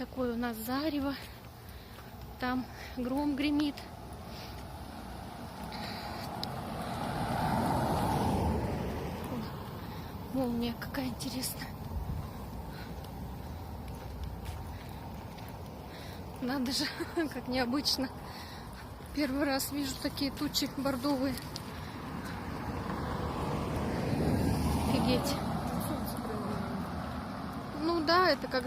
такое у нас зарево. Там гром гремит. Молния какая интересная. Надо же, как необычно. Первый раз вижу такие тучи бордовые. Офигеть. Ну да, это как